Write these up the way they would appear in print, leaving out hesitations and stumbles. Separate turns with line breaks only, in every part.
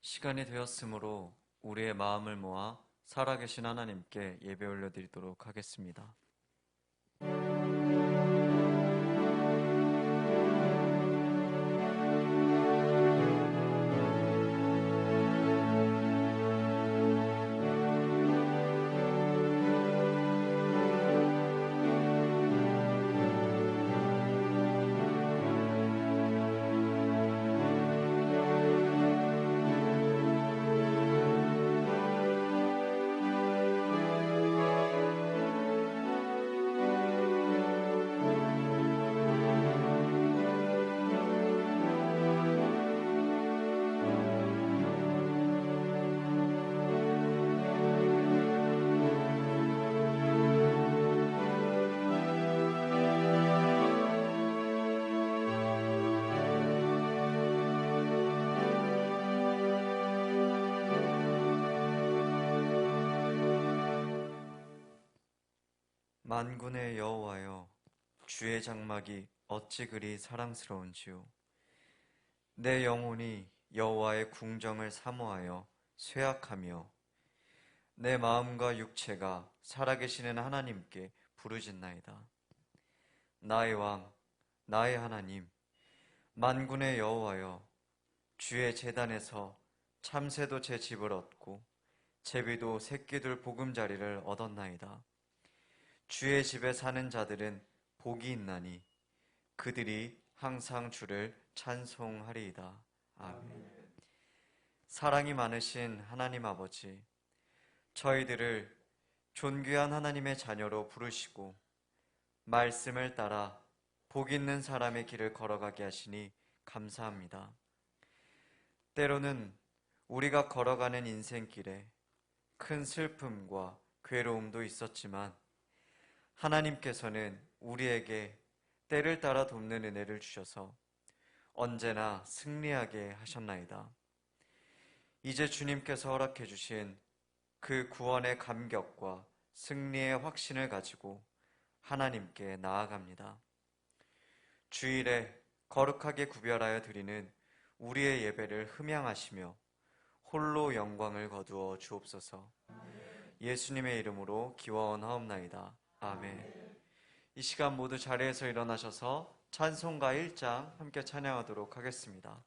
시간이 되었으므로 우리의 마음을 모아 살아계신 하나님께 예배 올려드리도록 하겠습니다. 만군의 여호와여, 주의 장막이 어찌 그리 사랑스러운지요. 내 영혼이 여호와의 궁정을 사모하여 쇠약하며 내 마음과 육체가 살아계시는 하나님께 부르짖나이다. 나의 왕, 나의 하나님, 만군의 여호와여, 주의 제단에서 참새도 제 집을 얻고 제비도 새끼들 보금자리를 얻었나이다. 주의 집에 사는 자들은 복이 있나니 그들이 항상 주를 찬송하리이다. 아멘. 사랑이 많으신 하나님 아버지, 저희들을 존귀한 하나님의 자녀로 부르시고 말씀을 따라 복 있는 사람의 길을 걸어가게 하시니 감사합니다. 때로는 우리가 걸어가는 인생길에 큰 슬픔과 괴로움도 있었지만 하나님께서는 우리에게 때를 따라 돕는 은혜를 주셔서 언제나 승리하게 하셨나이다. 이제 주님께서 허락해 주신 그 구원의 감격과 승리의 확신을 가지고 하나님께 나아갑니다. 주일에 거룩하게 구별하여 드리는 우리의 예배를 흠양하시며 홀로 영광을 거두어 주옵소서. 예수님의 이름으로 기원하옵나이다. 아멘. 이 시간 모두 자리에서 일어나셔서 찬송가 1장 함께 찬양하도록 하겠습니다.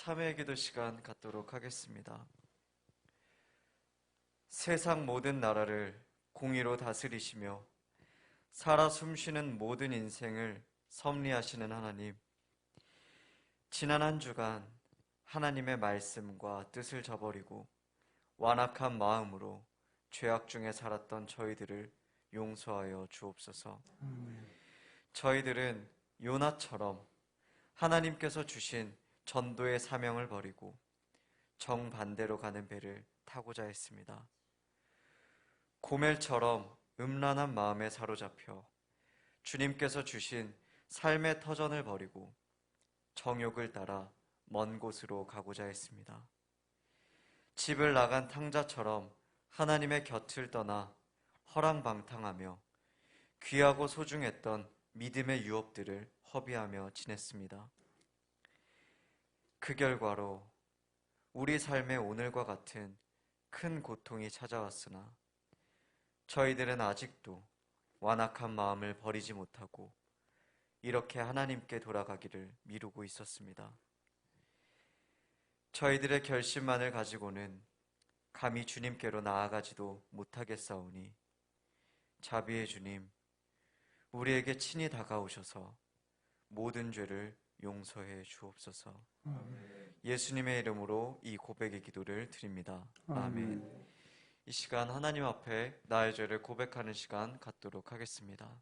참회의 기도 시간 갖도록 하겠습니다. 세상 모든 나라를 공의로 다스리시며 살아 숨쉬는 모든 인생을 섭리하시는 하나님, 지난 한 주간 하나님의 말씀과 뜻을 저버리고 완악한 마음으로 죄악 중에 살았던 저희들을 용서하여 주옵소서. 저희들은 요나처럼 하나님께서 주신 전도의 사명을 버리고 정반대로 가는 배를 타고자 했습니다. 고멜처럼 음란한 마음에 사로잡혀 주님께서 주신 삶의 터전을 버리고 정욕을 따라 먼 곳으로 가고자 했습니다. 집을 나간 탕자처럼 하나님의 곁을 떠나 허랑방탕하며 귀하고 소중했던 믿음의 유업들을 허비하며 지냈습니다. 그 결과로 우리 삶의 오늘과 같은 큰 고통이 찾아왔으나 저희들은 아직도 완악한 마음을 버리지 못하고 이렇게 하나님께 돌아가기를 미루고 있었습니다. 저희들의 결심만을 가지고는 감히 주님께로 나아가지도 못하겠사오니 자비의 주님, 우리에게 친히 다가오셔서 모든 죄를 용서해 주옵소서. 예수님의 이름으로 이 고백의 기도를 드립니다. 아멘. 이 시간 하나님 앞에 나의 죄를 고백하는 시간 갖도록 하겠습니다.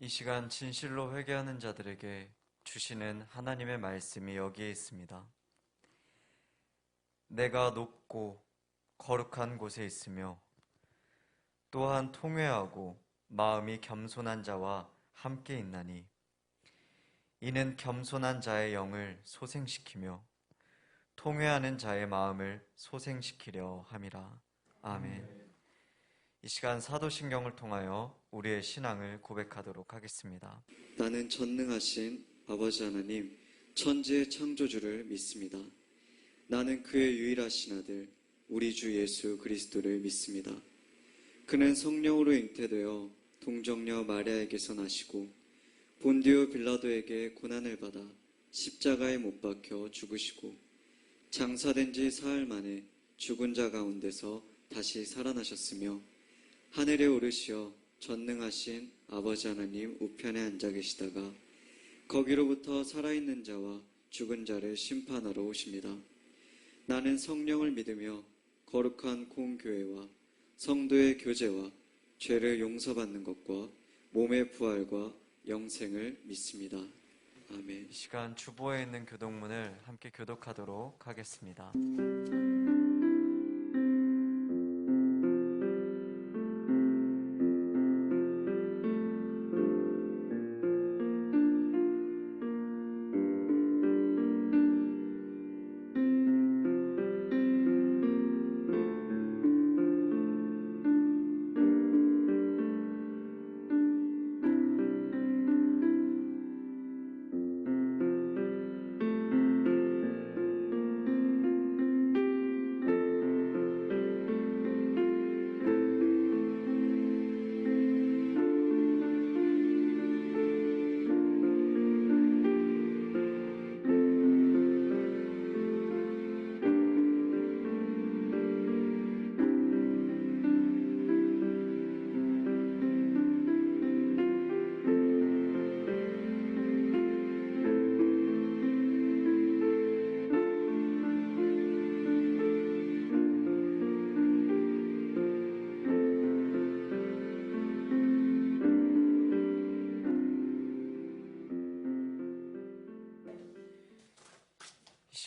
이 시간 진실로 회개하는 자들에게 주시는 하나님의 말씀이 여기에 있습니다. 내가 높고 거룩한 곳에 있으며 또한 통회하고 마음이 겸손한 자와 함께 있나니 이는 겸손한 자의 영을 소생시키며 통회하는 자의 마음을 소생시키려 함이라. 아멘. 이 시간 사도신경을 통하여 우리의 신앙을 고백하도록 하겠습니다.
나는 전능하신 아버지 하나님, 천지의 창조주를 믿습니다. 나는 그의 유일하신 아들, 우리 주 예수 그리스도를 믿습니다. 그는 성령으로 잉태되어 동정녀 마리아에게서 나시고 본디오 빌라도에게 고난을 받아 십자가에 못 박혀 죽으시고 장사된 지 사흘 만에 죽은 자 가운데서 다시 살아나셨으며 하늘에 오르시어 전능하신 아버지 하나님 우편에 앉아 계시다가 거기로부터 살아있는 자와 죽은 자를 심판하러 오십니다. 나는 성령을 믿으며 거룩한 공교회와 성도의 교제와 죄를 용서받는 것과 몸의 부활과 영생을 믿습니다. 아멘.
이 시간 주보에 있는 교독문을 함께 교독하도록 하겠습니다.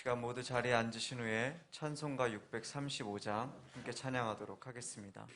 시간 모두 자리에 앉으신 후에 찬송가 635장 함께 찬양하도록 하겠습니다.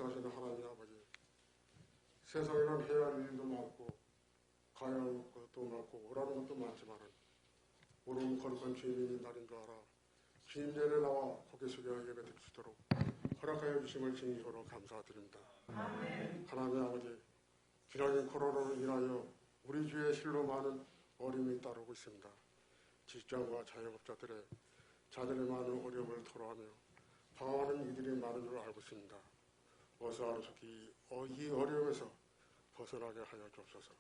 역사하시는 하나님 아버지, 세상에는 해야 할 일도 많고 가야 할 것도 많고 오라는 것도 많지만 오른 거룩한 주님이 날인 줄 알아 주님 전에 나와 고개 숙여 예배 드릴 수 있도록 허락하여 주심을 진심으로 감사드립니다. 하나님 아버지, 기나긴 코로나로 인하여 우리 주위에 실로 많은 어려움이 따르고 있습니다. 직장과 자영업자들의 자들의 많은 어려움을 토로하며 방황하는 이들이 많은 줄 알고 있습니다. 어서 하루속히 이 어려움에서 벗어나게 하여 주옵소서.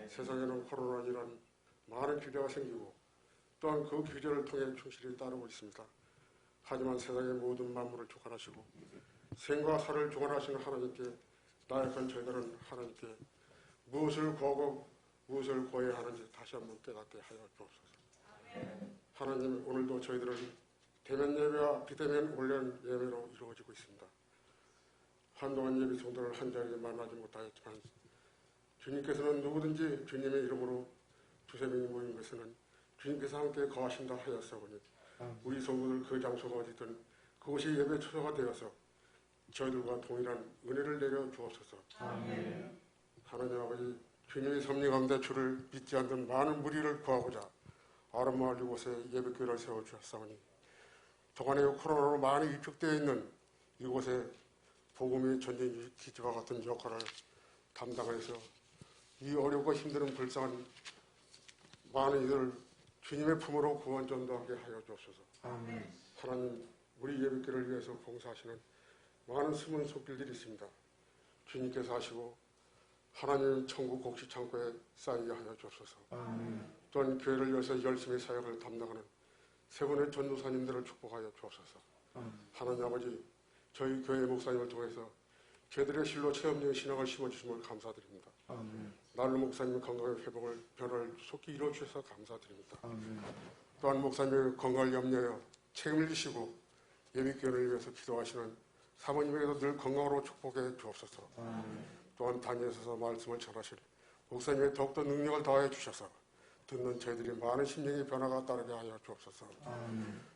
세상에는 코로나이란 많은 규제가 생기고 또한 그 규제를 통해 충실히 따르고 있습니다. 하지만 세상의 모든 만물을 주관하시고 생과 사를 주관하시는 하나님께 나약한 저희들은 하나님께 무엇을 구하고 무엇을 구해야 하는지 다시 한번 깨닫게 하여 주옵소서. 하나님, 오늘도 저희들은 대면 예배와 비대면 온라인 예배로 이루어지고 있습니다. 한동안 예배 성도를 한자리에 만나지 못하였지만 주님께서는 누구든지 주님의 이름으로 두세 명이 모인 것은 주님께서 함께 거하신다 하였사오니 우리 성도들 그 장소가 어디든 그곳이 예배 처소가 되어서 저희들과 동일한 은혜를 내려 주옵소서. 하나님 아버지, 주님의 섭리 가운데 주를 믿지 않는 많은 무리를 구하고자 아름마을 이곳에 예배교회를 세워주셨사오니 동안에 코로나로 많이 위축되어 있는 이곳에 복음의 전쟁 기지와 같은 역할을 담당해서 이 어렵고 힘든 불쌍한 많은 이들을 주님의 품으로 구원 전도하게 하여 주옵소서. 하나님, 우리 예배교회를 위해서 봉사하시는 많은 숨은 손길들이 있습니다. 주님께서 하시고 하나님 천국 곡식 창고에 쌓이게 하여 주옵소서. 또한 교회를 위해서 열심히 사역을 담당하는 세 분의 전도사님들을 축복하여 주옵소서. 하나님 아버지, 저희 교회 목사님을 통해서 저희들의 실로 체험적인 신앙을 심어주심을 감사드립니다. 날로 목사님 건강의 회복을 변화를 속히 이루어주셔서 감사드립니다. 또한 목사님의 건강을 염려하여 책임을 지시고 예비교회를 위해서 기도하시는 사모님에게도 늘 건강으로 축복해 주옵소서. 또한 단위에서 말씀을 전하실 목사님의 더욱더 능력을 더하여 주셔서 듣는 저희들이 많은 심령의 변화가 따르게 하여 주옵소서.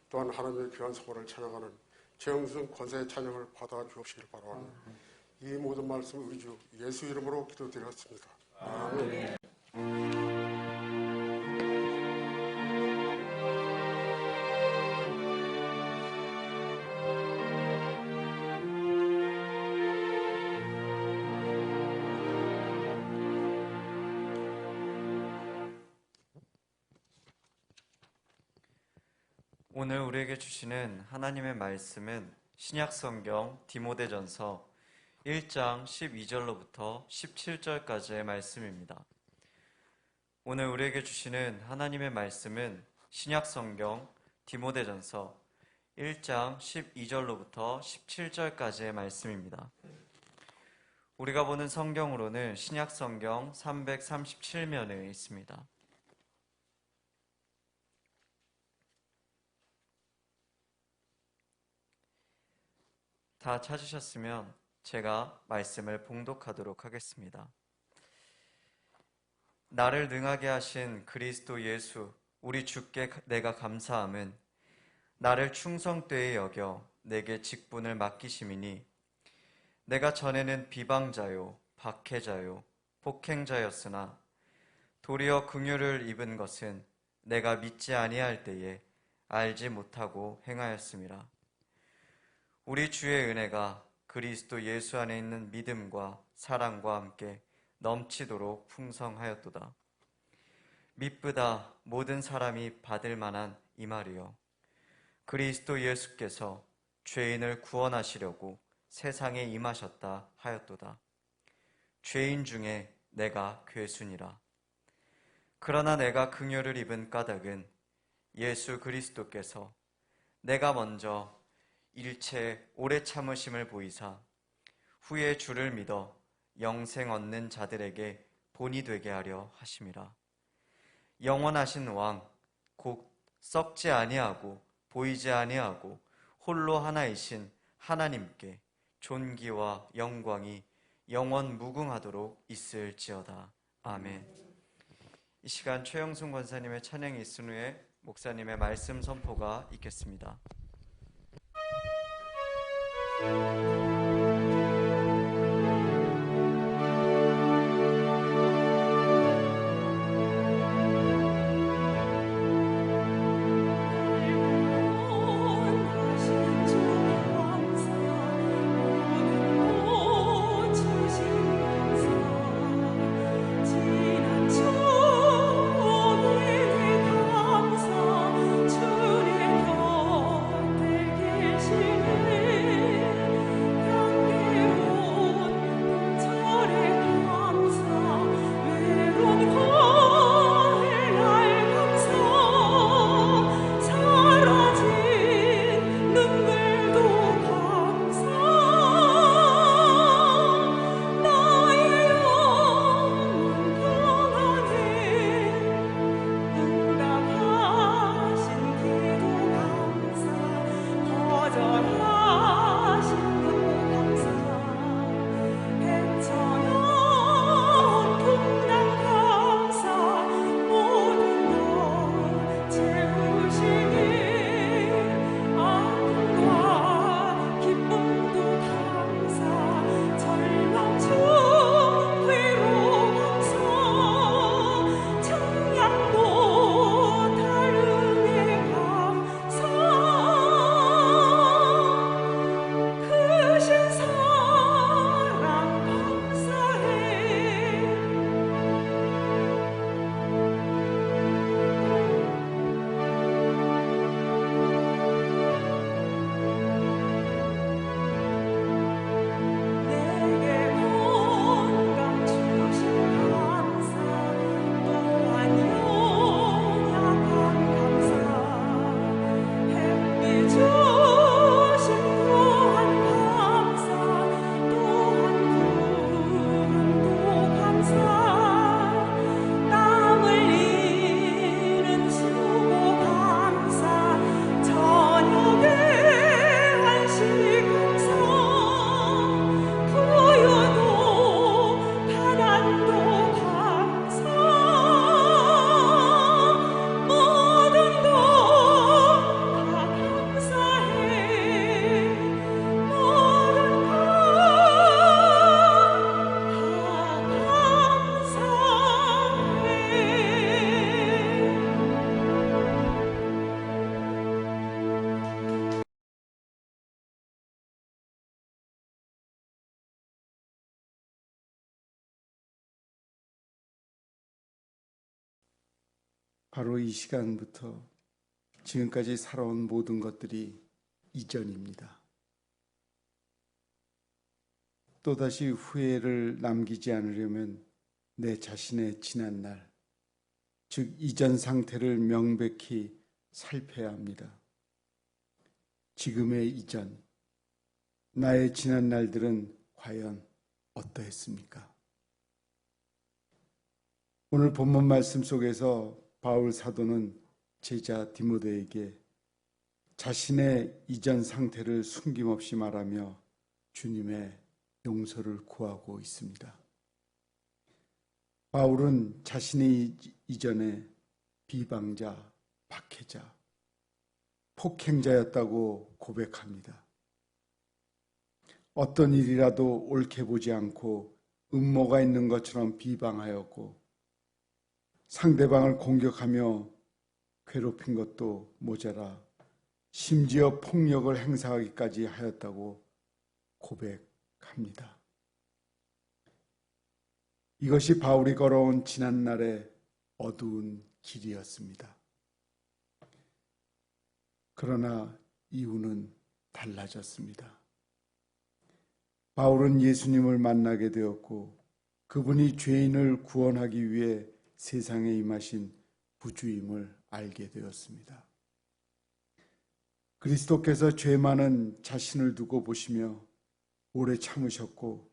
또한 하나님의 귀한 성호를 찬양하는 최영순 권사의 찬양을 받아 주옵시길 바라오니 이 모든 말씀 우리 주 예수 이름으로 기도드렸습니다. 아멘.
오늘 우리에게 주시는 하나님의 말씀은 신약성경 디모데전서 1장 12절로부터 17절까지의 말씀입니다. 오늘 우리에게 주시는 하나님의 말씀은 신약성경 디모데전서 1장 12절로부터 17절까지의 말씀입니다. 우리가 보는 성경으로는 신약성경 337면에 있습니다. 다 찾으셨으면 제가 말씀을 봉독하도록 하겠습니다. 나를 능하게 하신 그리스도 예수 우리 주께 내가 감사함은 나를 충성되이 여겨 내게 직분을 맡기심이니 내가 전에는 비방자요 박해자요 폭행자였으나 도리어 긍휼을 입은 것은 내가 믿지 아니할 때에 알지 못하고 행하였음이라. 우리 주의 은혜가 그리스도 예수 안에 있는 믿음과 사랑과 함께 넘치도록 풍성하였도다. 미쁘다 모든 사람이 받을 만한 이 말이요 그리스도 예수께서 죄인을 구원하시려고 세상에 임하셨다 하였도다. 죄인 중에 내가 괴순이라. 그러나 내가 긍휼을 입은 까닭은 예수 그리스도께서 내가 먼저 일체 오래 참으심을 보이사 후에 주를 믿어 영생 얻는 자들에게 본이 되게 하려 하심이라. 영원하신 왕 곧 썩지 아니하고 보이지 아니하고 홀로 하나이신 하나님께 존귀와 영광이 영원 무궁하도록 있을지어다. 아멘. 이 시간 최영순 권사님의 찬양이 있은 후에 목사님의 말씀 선포가 있겠습니다.
바로 이 시간부터 지금까지 살아온 모든 것들이 이전입니다. 또다시 후회를 남기지 않으려면 내 자신의 지난 날, 즉 이전 상태를 명백히 살펴야 합니다. 지금의 이전, 나의 지난 날들은 과연 어떠했습니까? 오늘 본문 말씀 속에서 바울 사도는 제자 디모데에게 자신의 이전 상태를 숨김없이 말하며 주님의 용서를 구하고 있습니다. 바울은 자신이 이전에 비방자, 박해자, 폭행자였다고 고백합니다. 어떤 일이라도 옳게 보지 않고 음모가 있는 것처럼 비방하였고 상대방을 공격하며 괴롭힌 것도 모자라 심지어 폭력을 행사하기까지 하였다고 고백합니다. 이것이 바울이 걸어온 지난날의 어두운 길이었습니다. 그러나 이후는 달라졌습니다. 바울은 예수님을 만나게 되었고 그분이 죄인을 구원하기 위해 세상에 임하신 구주임을 알게 되었습니다. 그리스도께서 죄 많은 자신을 두고 보시며 오래 참으셨고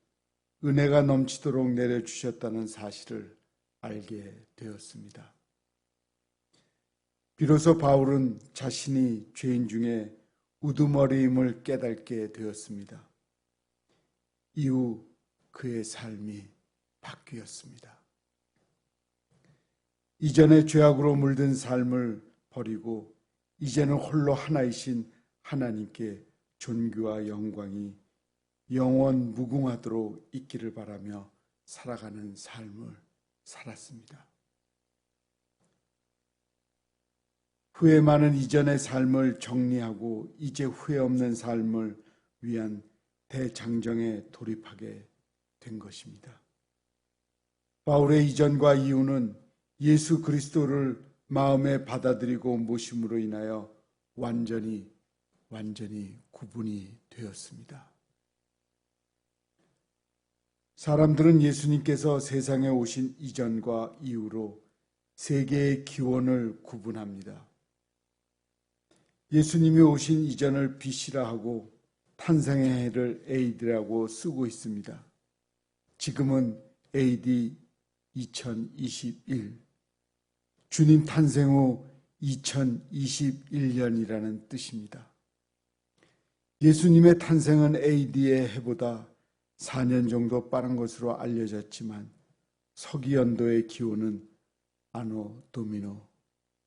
은혜가 넘치도록 내려주셨다는 사실을 알게 되었습니다. 비로소 바울은 자신이 죄인 중에 우두머리임을 깨닫게 되었습니다. 이후 그의 삶이 바뀌었습니다. 이전에 죄악으로 물든 삶을 버리고 이제는 홀로 하나이신 하나님께 존귀와 영광이 영원 무궁하도록 있기를 바라며 살아가는 삶을 살았습니다. 후회 많은 이전의 삶을 정리하고 이제 후회 없는 삶을 위한 대장정에 돌입하게 된 것입니다. 바울의 이전과 이후는 예수 그리스도를 마음에 받아들이고 모심으로 인하여 완전히 구분이 되었습니다. 사람들은 예수님께서 세상에 오신 이전과 이후로 세 개의 기원을 구분합니다. 예수님이 오신 이전을 BC라 하고 탄생의 해를 AD라고 쓰고 있습니다. 지금은 AD 2021, 주님 탄생 후 2021년이라는 뜻입니다. 예수님의 탄생은 AD의 해보다 4년 정도 빠른 것으로 알려졌지만 서기연도의 기호는 아노 도미노,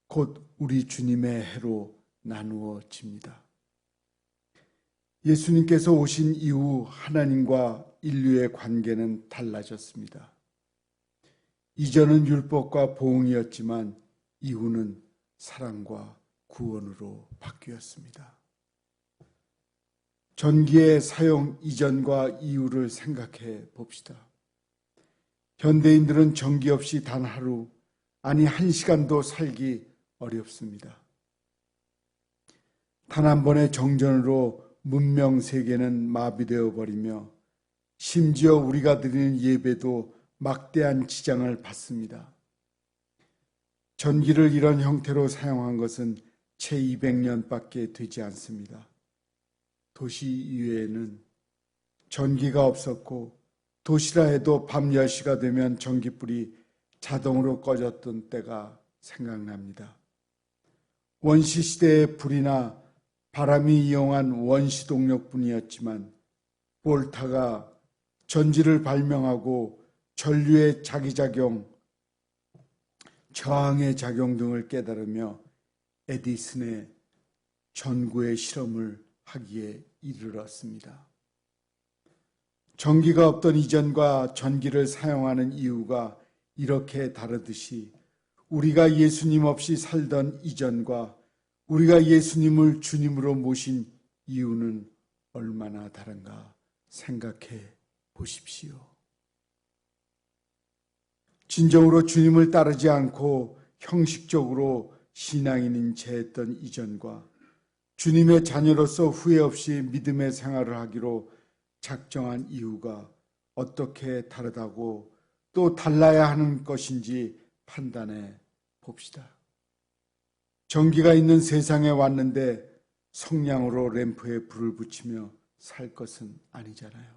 곧 우리 주님의 해로 나누어집니다. 예수님께서 오신 이후 하나님과 인류의 관계는 달라졌습니다. 이전은 율법과 보응이었지만 이후는 사랑과 구원으로 바뀌었습니다. 전기의 사용 이전과 이후를 생각해 봅시다. 현대인들은 전기 없이 단 하루, 아니 1시간도 살기 어렵습니다. 단 한 번의 정전으로 문명 세계는 마비되어 버리며 심지어 우리가 드리는 예배도 막대한 지장을 받습니다. 전기를 이런 형태로 사용한 것은 채 200년밖에 되지 않습니다. 도시 이외에는 전기가 없었고 도시라 해도 밤 10시가 되면 전기불이 자동으로 꺼졌던 때가 생각납니다. 원시시대의 불이나 바람이 이용한 원시동력뿐이었지만 볼타가 전지를 발명하고 전류의 자기작용, 저항의 작용 등을 깨달으며 에디슨의 전구의 실험을 하기에 이르렀습니다. 전기가 없던 이전과 전기를 사용하는 이유가 이렇게 다르듯이 우리가 예수님 없이 살던 이전과 우리가 예수님을 주님으로 모신 이유는 얼마나 다른가 생각해 보십시오. 진정으로 주님을 따르지 않고 형식적으로 신앙인인 제했던 이전과 주님의 자녀로서 후회 없이 믿음의 생활을 하기로 작정한 이유가 어떻게 다르다고 또 달라야 하는 것인지 판단해 봅시다. 전기가 있는 세상에 왔는데 성냥으로 램프에 불을 붙이며 살 것은 아니잖아요.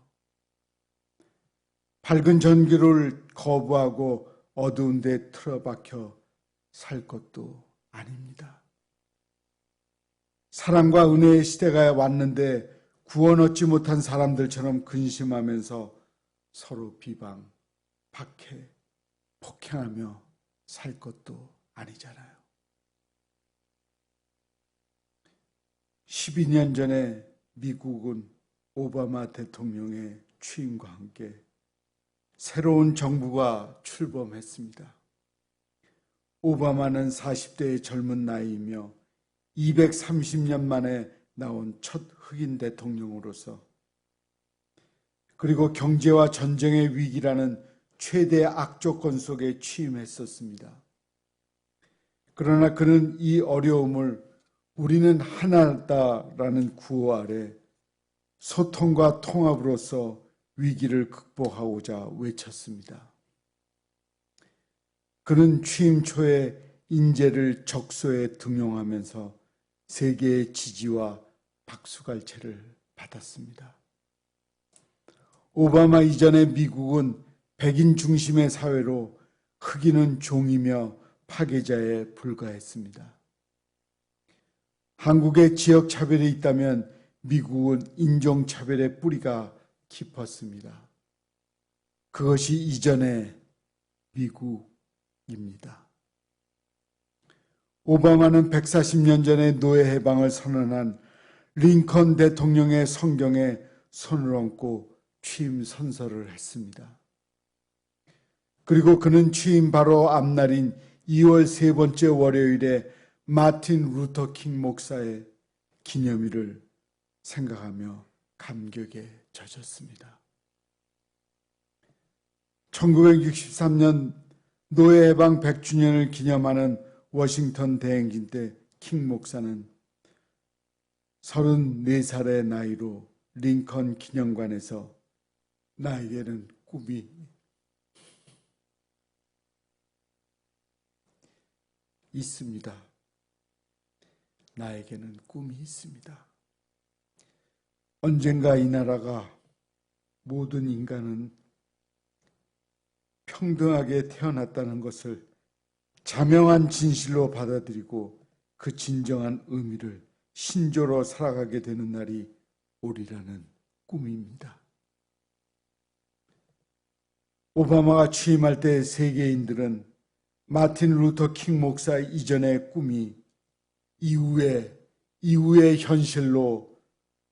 밝은 전기를 거부하고 어두운 데 틀어박혀 살 것도 아닙니다. 사랑과 은혜의 시대가 왔는데 구원 얻지 못한 사람들처럼 근심하면서 서로 비방, 박해, 폭행하며 살 것도 아니잖아요. 12년 전에 미국은 오바마 대통령의 취임과 함께 새로운 정부가 출범했습니다. 오바마는 40대의 젊은 나이이며 230년 만에 나온 첫 흑인 대통령으로서 그리고 경제와 전쟁의 위기라는 최대 악조건 속에 취임했었습니다. 그러나 그는 이 어려움을 우리는 하나다라는 구호 아래 소통과 통합으로서 위기를 극복하고자 외쳤습니다. 그는 취임 초에 인재를 적소에 등용하면서 세계의 지지와 박수갈채를 받았습니다. 오바마 이전에 미국은 백인 중심의 사회로 흑인은 종이며 파괴자에 불과했습니다. 한국에 지역 차별이 있다면 미국은 인종 차별의 뿌리가 깊었습니다. 그것이 이전의 미국입니다. 오바마는 140년 전에 노예 해방을 선언한 링컨 대통령의 성경에 손을 얹고 취임 선서를 했습니다. 그리고 그는 취임 바로 앞날인 2월 세 번째 월요일에 마틴 루터 킹 목사의 기념일을 생각하며 감격에 젖었습니다. 1963년 노예 해방 100주년을 기념하는 워싱턴 대행진 때 킹 목사는 34살의 나이로 링컨 기념관에서 나에게는 꿈이 있습니다. 나에게는 꿈이 있습니다. 언젠가 이 나라가 모든 인간은 평등하게 태어났다는 것을 자명한 진실로 받아들이고 그 진정한 의미를 신조로 살아가게 되는 날이 오리라는 꿈입니다. 오바마가 취임할 때 세계인들은 마틴 루터 킹 목사 이전의 꿈이 이후의 현실로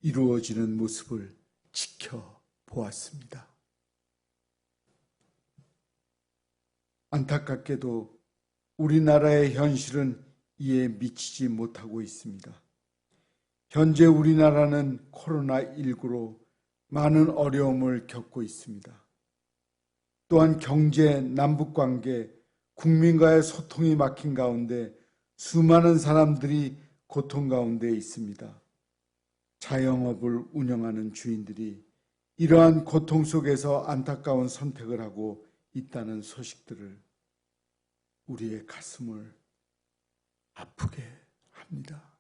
이루어지는 모습을 지켜보았습니다. 안타깝게도 우리나라의 현실은 이에 미치지 못하고 있습니다. 현재 우리나라는 코로나19로 많은 어려움을 겪고 있습니다. 또한 경제, 남북관계, 국민과의 소통이 막힌 가운데 수많은 사람들이 고통 가운데 있습니다. 자영업을 운영하는 주인들이 이러한 고통 속에서 안타까운 선택을 하고 있다는 소식들을 우리의 가슴을 아프게 합니다.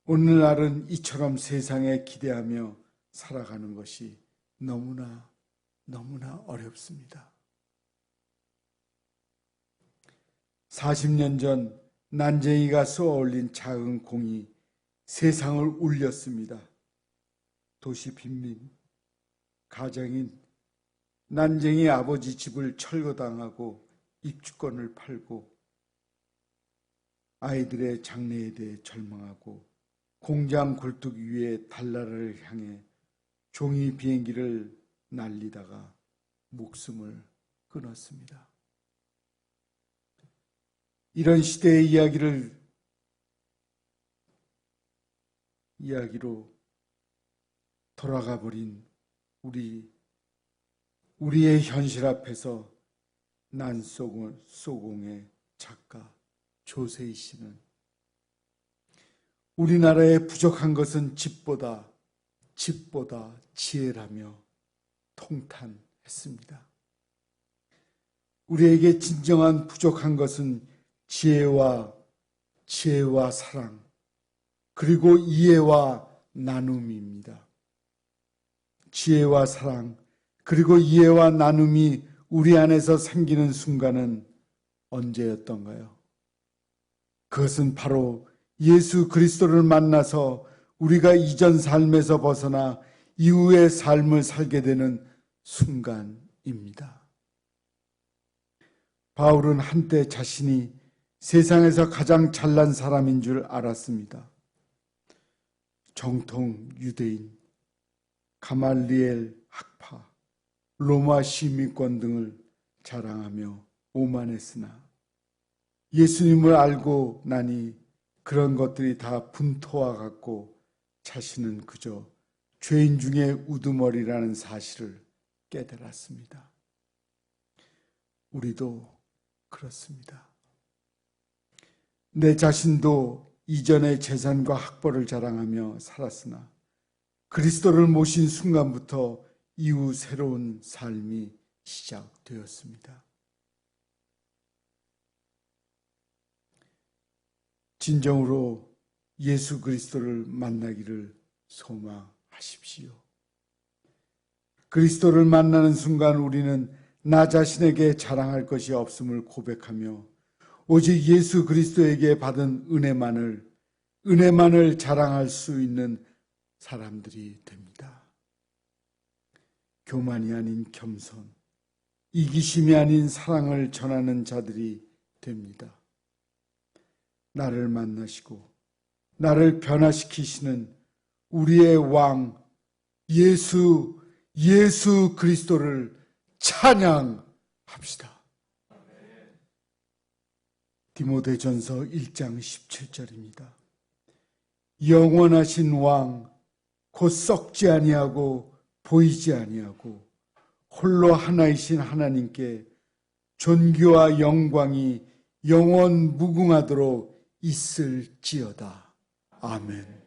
오늘날은 이처럼 세상에 기대하며 살아가는 것이 너무나 어렵습니다. 40년 전 난쟁이가 쏘아올린 작은 공이 세상을 울렸습니다. 도시 빈민, 가장인 난쟁이 아버지 집을 철거당하고 입주권을 팔고 아이들의 장래에 대해 절망하고 공장 굴뚝 위에 달나라를 향해 종이 비행기를 날리다가 목숨을 끊었습니다. 이런 시대의 이야기로 돌아가 버린 우리의 현실 앞에서 난소공의 작가 조세희 씨는 우리나라에 부족한 것은 집보다 지혜라며 통탄했습니다. 우리에게 진정한 부족한 것은 지혜와 사랑, 그리고 이해와 나눔입니다. 지혜와 사랑, 그리고 이해와 나눔이 우리 안에서 생기는 순간은 언제였던가요? 그것은 바로 예수 그리스도를 만나서 우리가 이전 삶에서 벗어나 이후의 삶을 살게 되는 순간입니다. 바울은 한때 자신이 세상에서 가장 잘난 사람인 줄 알았습니다. 정통 유대인, 가말리엘 학파, 로마 시민권 등을 자랑하며 오만했으나 예수님을 알고 나니 그런 것들이 다 분토와 같고 자신은 그저 죄인 중에 우두머리라는 사실을 깨달았습니다. 우리도 그렇습니다. 내 자신도 이전의 재산과 학벌을 자랑하며 살았으나 그리스도를 모신 순간부터 이후 새로운 삶이 시작되었습니다. 진정으로 예수 그리스도를 만나기를 소망하십시오. 그리스도를 만나는 순간 우리는 나 자신에게 자랑할 것이 없음을 고백하며 오직 예수 그리스도에게 받은 은혜만을 자랑할 수 있는 사람들이 됩니다. 교만이 아닌 겸손, 이기심이 아닌 사랑을 전하는 자들이 됩니다. 나를 만나시고 나를 변화시키시는 우리의 왕 예수 그리스도를 찬양합시다. 디모데전서 1장 17절입니다. 영원하신 왕 곧 썩지 아니하고 보이지 아니하고 홀로 하나이신 하나님께 존귀와 영광이 영원 무궁하도록 있을지어다. 아멘.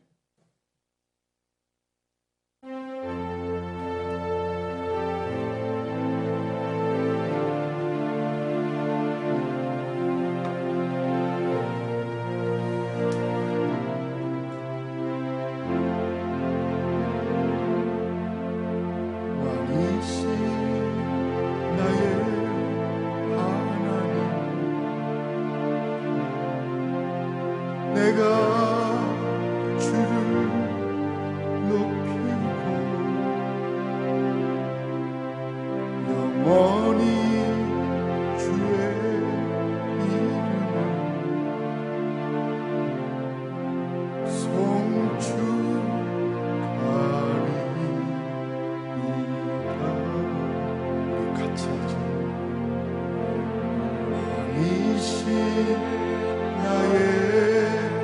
내가 주를 높이고 영원히 주의 이름을 송축하리이다. 우리 같이 하죠. 이신 나의 하나님,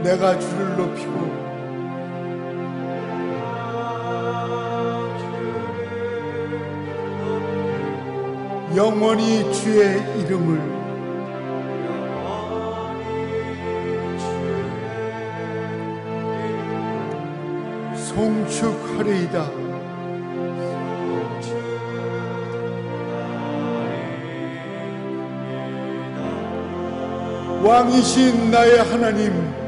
내가 주를 높이고 영원히 주의 이름을 송축하리이다. 왕이신 나의 하나님,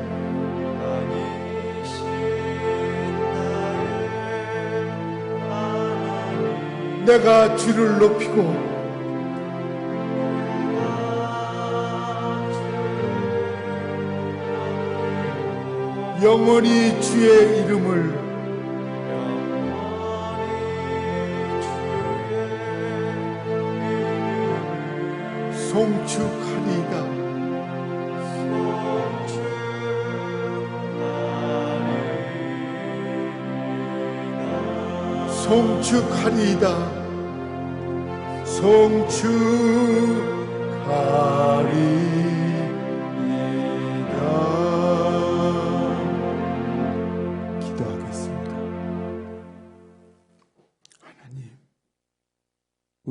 내가 주를 높이고 영원히 주의 이름을 송축하리이다. 송축하리이다. 송축하리이다. 기도하겠습니다. 하나님,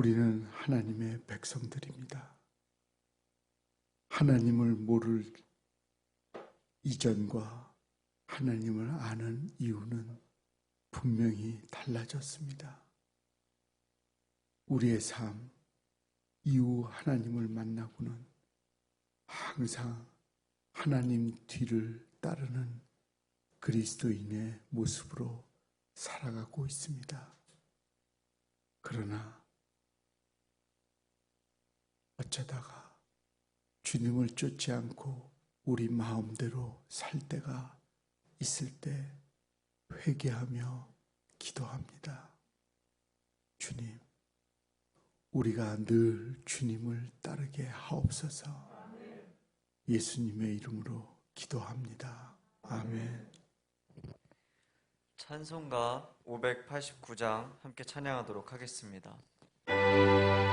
우리는 하나님의 백성들입니다. 하나님을 모를 이전과 하나님을 아는 이유는 분명히 달라졌습니다. 우리의 삶, 이후 하나님을 만나고는 항상 하나님 뒤를 따르는 그리스도인의 모습으로 살아가고 있습니다. 그러나 어쩌다가 주님을 쫓지 않고 우리 마음대로 살 때가 있을 때 회개하며 기도합니다. 주님, 우리가 늘 주님을 따르게 하옵소서. 예수님의 이름으로 기도합니다. 아멘.
찬송가 589장 함께 찬양하도록 하겠습니다.
내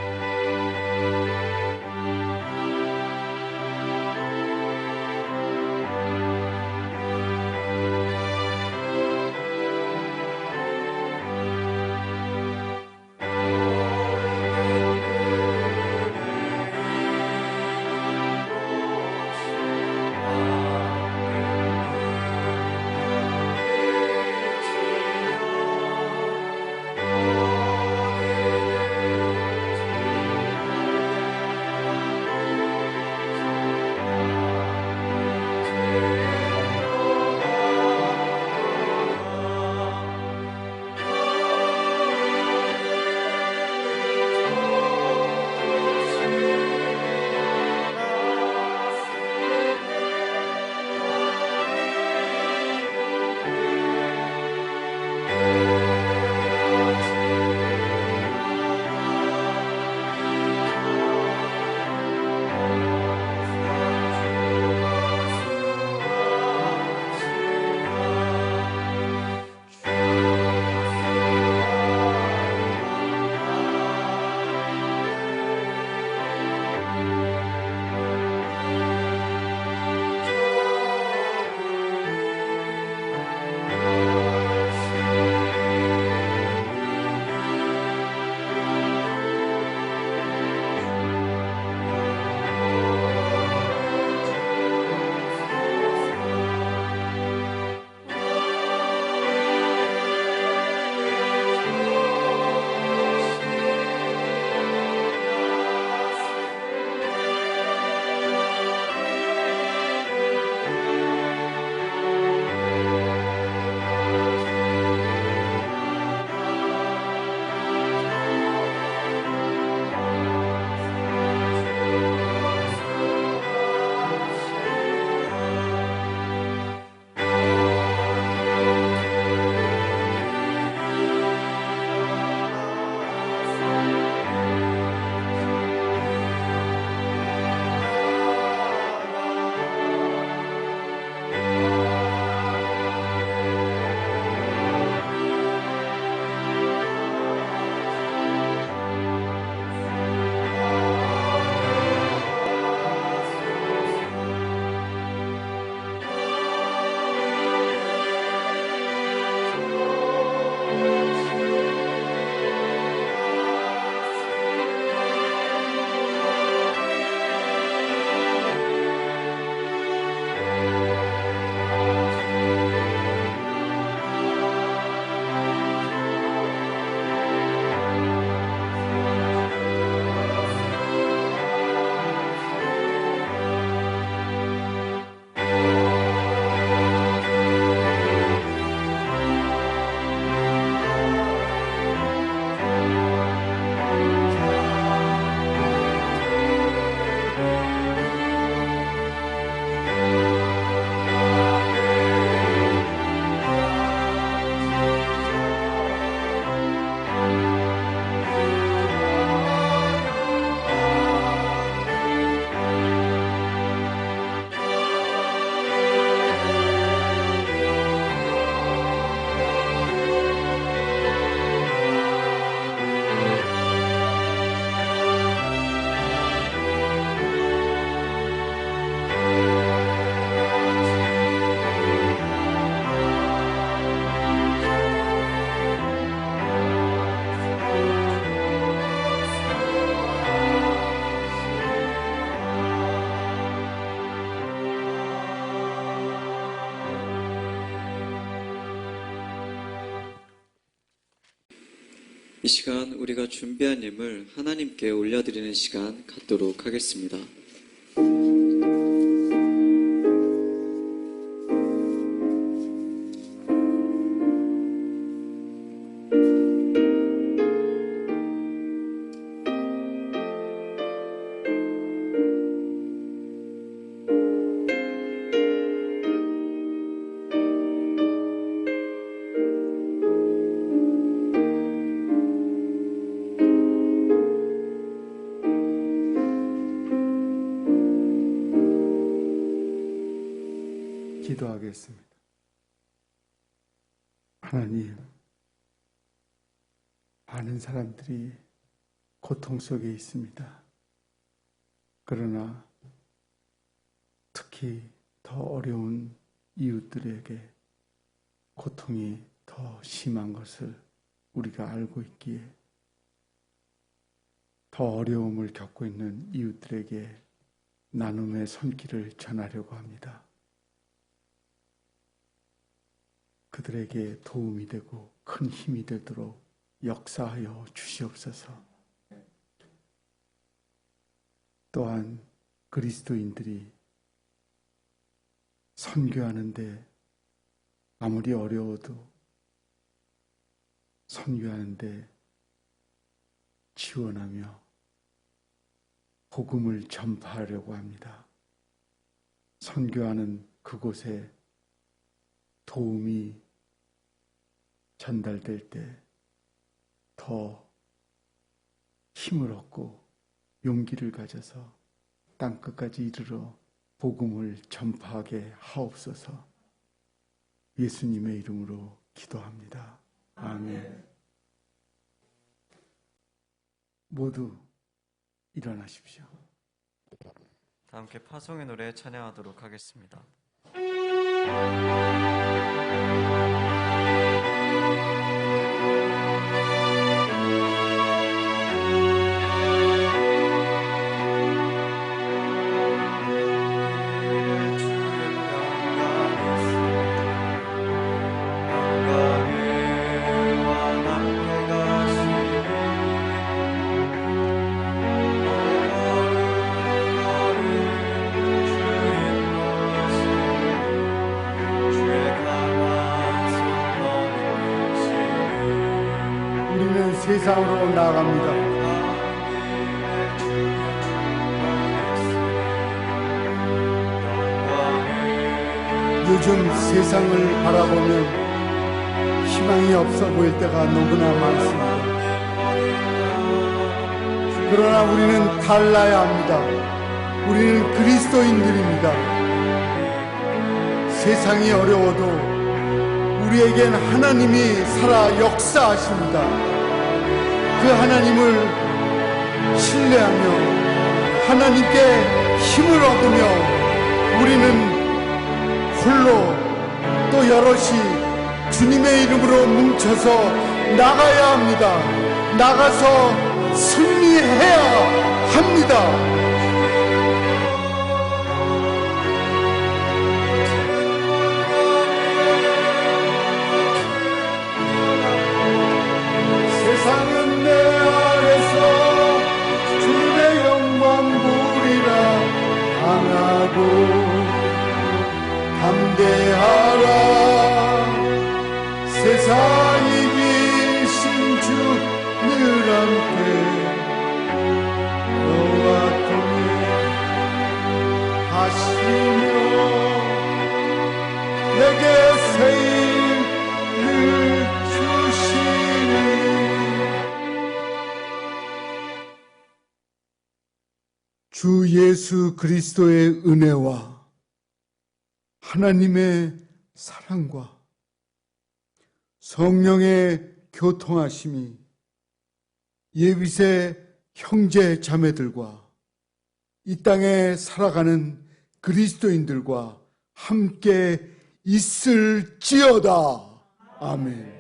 이 시간 우리가 준비한 예물 하나님께 올려드리는 시간 갖도록 하겠습니다.
기도하겠습니다. 하나님, 많은 사람들이 고통 속에 있습니다. 그러나 특히 더 어려운 이웃들에게 고통이 더 심한 것을 우리가 알고 있기에 더 어려움을 겪고 있는 이웃들에게 나눔의 손길을 전하려고 합니다. 그들에게 도움이 되고 큰 힘이 되도록 역사하여 주시옵소서. 또한 그리스도인들이 선교하는데 아무리 어려워도 선교하는데 지원하며 복음을 전파하려고 합니다. 선교하는 그곳에 도움이 전달될 때 더 힘을 얻고 용기를 가져서 땅끝까지 이르러 복음을 전파하게 하옵소서. 예수님의 이름으로 기도합니다. 아멘. 모두 일어나십시오.
다 함께 파송의 노래 찬양하도록 하겠습니다.
세상으로 나아갑니다. 요즘 세상을 바라보면 희망이 없어 보일 때가 너무나 많습니다. 그러나 우리는 달라야 합니다. 우리는 그리스도인들입니다. 세상이 어려워도 우리에겐 하나님이 살아 역사하십니다. 그 하나님을 신뢰하며 하나님께 힘을 얻으며 우리는 홀로 또 여럿이 주님의 이름으로 뭉쳐서 나가야 합니다. 나가서 승리해야 합니다. 세상은 내 아래서 주의 영광 보리라. 강하고 담대하라. 세상 이기신 주 늘 함께 너와 통해 하시며 내게 새 힘을 주시니. 주 예수 그리스도의 은혜와 하나님의 사랑과 성령의 교통하심이 예비새 형제 자매들과 이 땅에 살아가는 그리스도인들과 함께 있을지어다. 아멘.